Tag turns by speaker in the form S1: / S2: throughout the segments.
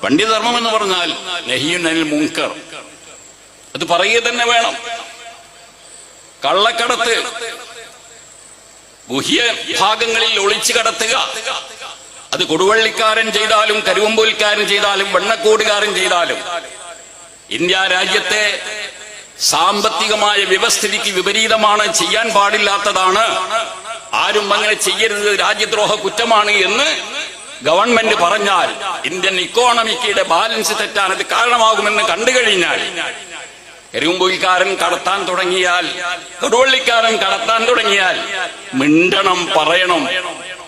S1: പണ്ഡിതധർമ്മം എന്ന് പറഞ്ഞാൽ നഹിയുൻ അനിൽ മുൻകർ, അത് പറയുക തന്നെ വേണം. കള്ളക്കടത്ത്, ഗുഹ്യ ഭാഗങ്ങളിൽ ഒളിച്ചു കടത്തുക, അത് കൊടുവള്ളിക്കാരൻ ചെയ്താലും കരുവമ്പൂൽക്കാരൻ ചെയ്താലും വെണ്ണക്കോടുകാരൻ ചെയ്താലും ഇന്ത്യ രാജ്യത്തെ സാമ്പത്തികമായ വ്യവസ്ഥിതിക്ക് വിപരീതമാണ്, ചെയ്യാൻ പാടില്ലാത്തതാണ്, ആരും അങ്ങനെ ചെയ്യരുത്, രാജ്യദ്രോഹ കുറ്റമാണ് എന്ന് ഗവൺമെന്റ് പറഞ്ഞാൽ ഇന്ത്യൻ ഇക്കോണമിക്കിയുടെ ബാലൻസ് തെറ്റാൻ അത് കാരണമാകുമെന്ന് കണ്ടുകഴിഞ്ഞാൽ, കരുവമ്പൂൽക്കാരൻ കടത്താൻ തുടങ്ങിയാൽ, കൊടുവള്ളിക്കാരൻ കടത്താൻ തുടങ്ങിയാൽ മിണ്ടണം, പറയണം,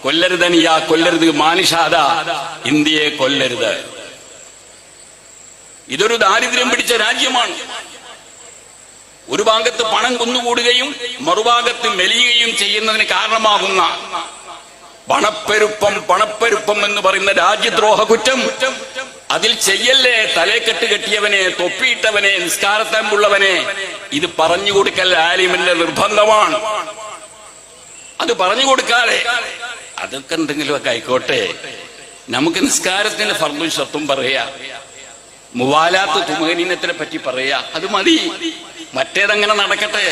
S1: കൊല്ലരുതനിയ, കൊല്ലരുത് മാനുഷാദ, ഇന്ത്യയെ കൊല്ലരുത്. ഇതൊരു ദാരിദ്ര്യം പിടിച്ച രാജ്യമാണ്. ഒരു ഭാഗത്ത് പണം കുന്നുകൂടുകയും മറുഭാഗത്ത് മെലിയുകയും ചെയ്യുന്നതിന് കാരണമാകുന്ന പണപ്പെരുപ്പം എന്ന് പറയുന്ന രാജ്യദ്രോഹ കുറ്റം, അതിൽ ചെയ്യല്ലേ തലേക്കെട്ട് കെട്ടിയവനെ, തൊപ്പിയിട്ടവനെ, നിസ്കാരത്തമ്പുള്ളവനെ, ഇത് പറഞ്ഞു കൊടുക്കൽ ആലിമിന്റെ നിർബന്ധമാണ്. അത് പറഞ്ഞു കൊടുക്കാതെ അതൊക്കെ എന്തെങ്കിലുമൊക്കെ ആയിക്കോട്ടെ, നമുക്ക് നിസ്കാരത്തിന്റെ ഫർദും ശർത്തും പറയാ, മുവാലാത്ത് തുമനീനത്തിനെ പറ്റി പറയാ, അത് മതി, മറ്റേതങ്ങനെ നടക്കട്ടെ.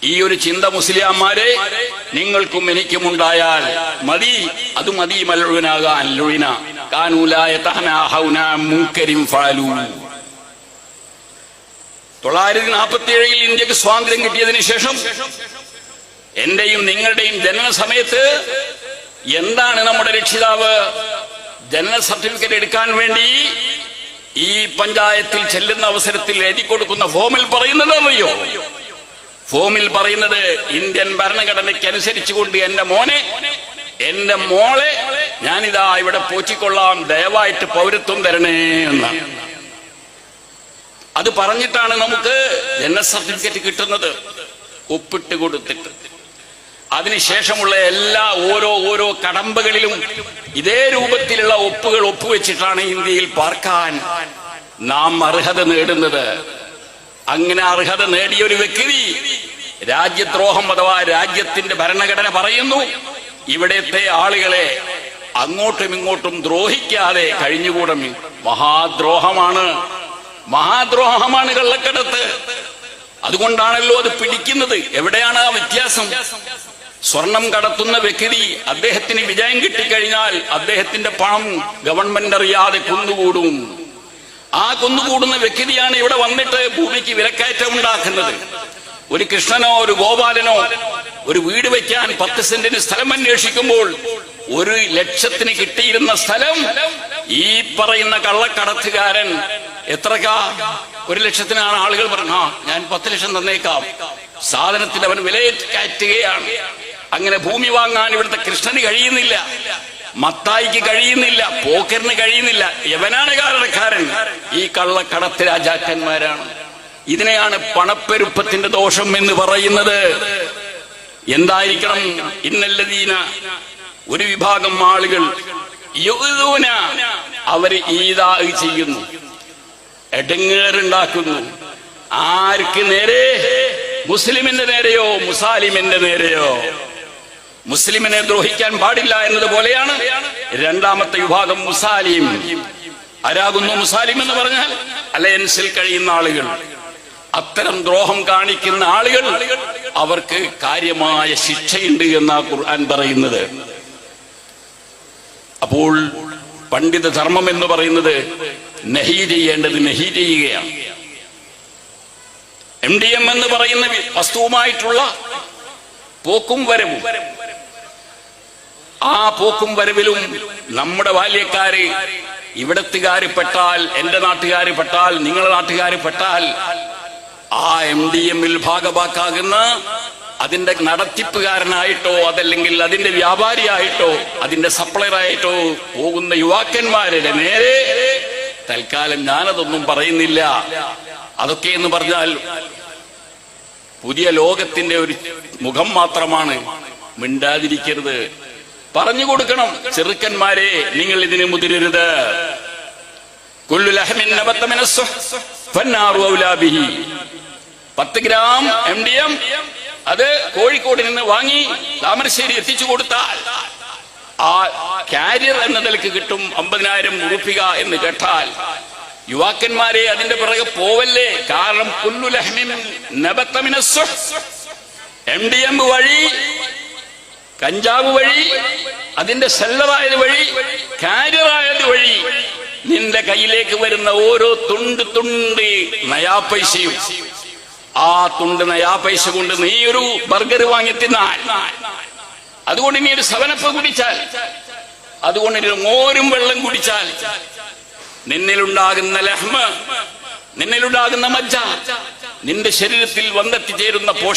S1: ഈ ഒരു ചിന്ത മുസ്ലിയാന്മാരെ നിങ്ങൾക്കും എനിക്കും ഉണ്ടായാൽ മതി, അത് മതി. മൽഊനാകാൻ ലുഇന കാനൂ ലാ യതഹനാഹൗന മുൻകരിൻ ഫഅലൂ. 947 ഇന്ത്യക്ക് സ്വാതന്ത്ര്യം കിട്ടിയതിനു ശേഷം എന്റെയും നിങ്ങളുടെയും ജനന സമയത്ത് എന്താണ് നമ്മുടെ രക്ഷിതാവ് ജനന സർട്ടിഫിക്കറ്റ് എടുക്കാൻ വേണ്ടി ഈ പഞ്ചായത്തിൽ ചെല്ലുന്ന അവസരത്തിൽ എഴുതി കൊടുക്കുന്ന ഫോമിൽ പറയുന്നത് അറിയോ? ഫോമിൽ പറയുന്നത് ഇന്ത്യൻ ഭരണഘടനയ്ക്ക് അനുസരിച്ചുകൊണ്ട് എന്റെ മോനെ, എന്റെ മോളെ ഞാനിതാ ഇവിടെ പോറ്റിക്കൊള്ളാം, ദയവായിട്ട് പൗരത്വം തരണേ എന്നാണ്. അത് പറഞ്ഞിട്ടാണ് നമുക്ക് ജനന സർട്ടിഫിക്കറ്റ് കിട്ടുന്നത്, ഒപ്പിട്ട് കൊടുത്തിട്ട്. അതിനുശേഷമുള്ള എല്ലാ ഓരോ കടമ്പകളിലും ഇതേ രൂപത്തിലുള്ള ഒപ്പുകൾ ഒപ്പുവെച്ചിട്ടാണ് ഇന്ത്യയിൽ പാർക്കാൻ നാം അർഹത നേടുന്നത്. അങ്ങനെ അർഹത നേടിയ ഒരു വ്യക്തി രാജ്യദ്രോഹം അഥവാ രാജ്യത്തിന്റെ ഭരണഘടന പറയുന്നു, ഇവിടത്തെ ആളുകളെ അങ്ങോട്ടും ഇങ്ങോട്ടും ദ്രോഹിക്കാതെ കഴിഞ്ഞുകൂടും. മഹാദ്രോഹമാണ് കള്ളക്കടത്ത്. അതുകൊണ്ടാണല്ലോ അത് പിടിക്കുന്നത്. എവിടെയാണ് ആ വ്യത്യാസം? സ്വർണം കടത്തുന്ന വ്യക്തി, അദ്ദേഹത്തിന് വിജയം കിട്ടിക്കഴിഞ്ഞാൽ അദ്ദേഹത്തിന്റെ പണം ഗവൺമെന്റ് അറിയാതെ കുന്നുകൂടും. ആ കുന്നുകൂടുന്ന വ്യക്തിയാണ് ഇവിടെ വന്നിട്ട് ഭൂമിക്ക് വിലക്കയറ്റം ഉണ്ടാക്കുന്നത്. ഒരു കൃഷ്ണനോ ഒരു ഗോപാലനോ ഒരു വീട് വെക്കാൻ 10 സെന്റിന് സ്ഥലം അന്വേഷിക്കുമ്പോൾ 1 ലക്ഷത്തിന് കിട്ടിയിരുന്ന സ്ഥലം ഈ പറയുന്ന കള്ളക്കടത്തുകാരൻ എത്രക്കാ? 1 ലക്ഷത്തിനാണ് ആളുകൾ പറഞ്ഞ, ഞാൻ 10 ലക്ഷം തന്നേക്കാം. സാധനത്തിന് അവൻ വില കയറ്റുകയാണ്. അങ്ങനെ ഭൂമി വാങ്ങാൻ ഇവിടുത്തെ കൃഷ്ണന് കഴിയുന്നില്ല, മത്തായിക്ക് കഴിയുന്നില്ല, പോക്കറിന് കഴിയുന്നില്ല. യവനാണ് കാരണക്കാരൻ. ഈ കള്ളക്കടത്ത് രാജാക്കന്മാരാണ്. ഇതിനെയാണ് പണപ്പെരുപ്പത്തിന്റെ ദോഷം എന്ന് പറയുന്നത്. എന്തായിരിക്കണം? ഇന്നല്ലദീന, ഒരു വിഭാഗം ആളുകൾ, യുഅ്ദൂന, അവര് ഈദാ ചെയ്യുന്നു, എടങ്ങേറുണ്ടാക്കുന്നു. ആർക്ക് നേരെ? മുസ്ലിമിന്റെ നേരെയോ മുസാലിമിന്റെ നേരെയോ? മുസ്ലിമിനെ ദ്രോഹിക്കാൻ പാടില്ല എന്നതുപോലെയാണ് രണ്ടാമത്തെ വിഭാഗം മുസാലിം. ആരാകുന്നു മുസാലിം എന്ന് പറഞ്ഞാൽ? അലയൻസിൽ കഴിയുന്ന ആളുകൾ. അത്തരം ദ്രോഹം കാണിക്കുന്ന ആളുകൾ, അവർക്ക് കാര്യമായ ശിക്ഷയുണ്ട് എന്നാ ഖുർആൻ പറയുന്നത്. അപ്പോൾ പണ്ഡിത ധർമ്മം എന്ന് പറയുന്നത് നഹി ചെയ്യേണ്ടത് നഹി ചെയ്യുകയാണ്. MDM എന്ന് പറയുന്ന വസ്തുവുമായിട്ടുള്ള പോക്കും വരവും, ആ പോക്കും വരവിലും നമ്മുടെ ബാല്യക്കാര്, ഇവിടത്തുകാര് പെട്ടാൽ, എന്റെ നാട്ടുകാര് പെട്ടാൽ, നിങ്ങളുടെ നാട്ടുകാര് പെട്ടാൽ, ആ MDM-ൽ ഭാഗവാക്കാകുന്ന അതിന്റെ നടത്തിപ്പുകാരനായിട്ടോ അതല്ലെങ്കിൽ അതിന്റെ വ്യാപാരിയായിട്ടോ അതിന്റെ സപ്ലയറായിട്ടോ പോകുന്ന യുവാക്കന്മാരുടെ നേരെ തൽക്കാലം ഞാനതൊന്നും പറയുന്നില്ല. അതൊക്കെ എന്ന് പറഞ്ഞാൽ പുതിയ ലോകത്തിന്റെ ഒരു മുഖം മാത്രമാണ്. മിണ്ടാതിരിക്കരുത്, പറഞ്ഞു കൊടുക്കണം. ചെറുക്കന്മാരെ, നിങ്ങൾ ഇതിന് മുതിരരുത്. കുല്ലു ലഹ്മിൻ നബത മിനസ് ഫന്നാറു ഔലാ ബിഹി. 10 ഗ്രാം MDM അത് കോഴിക്കോട് നിന്ന് വാങ്ങി താമരശ്ശേരി എത്തിച്ചു കൊടുത്താൽ ആ കാരിയർ എന്ന നിലയ്ക്ക് കിട്ടും 50,000 ഉറുപ്പിക എന്ന് കേട്ടാൽ യുവാക്കന്മാരെ അതിന്റെ പിറകെ പോവല്ലേ. കാരണം കുല്ലു ലഹ്മിൻ നബത മിനസ്സുഹ്, MDM വഴി, കഞ്ചാവ് വഴി, അതിന്റെ സെല്ലറായത് വഴി, കാരിയറായത് വഴി നിന്റെ കയ്യിലേക്ക് വരുന്ന ഓരോ തുണ്ട് നയാപൈസയും, ആ തുണ്ട് നയാപൈസ കൊണ്ട് നീ ഒരു ബർഗർ വാങ്ങി തിന്നാൽ, അതുകൊണ്ട് നീ ഒരു 7up കുടിച്ചാൽ, അതുകൊണ്ട് നീ മോരും വെള്ളം കുടിച്ചാൽ, നിന്നിലുണ്ടാകുന്ന ലഹ്മ, നിന്നിലുണ്ടാകുന്ന മജ്ജ, നിന്റെ ശരീരത്തിൽ വന്നെത്തിച്ചേരുന്ന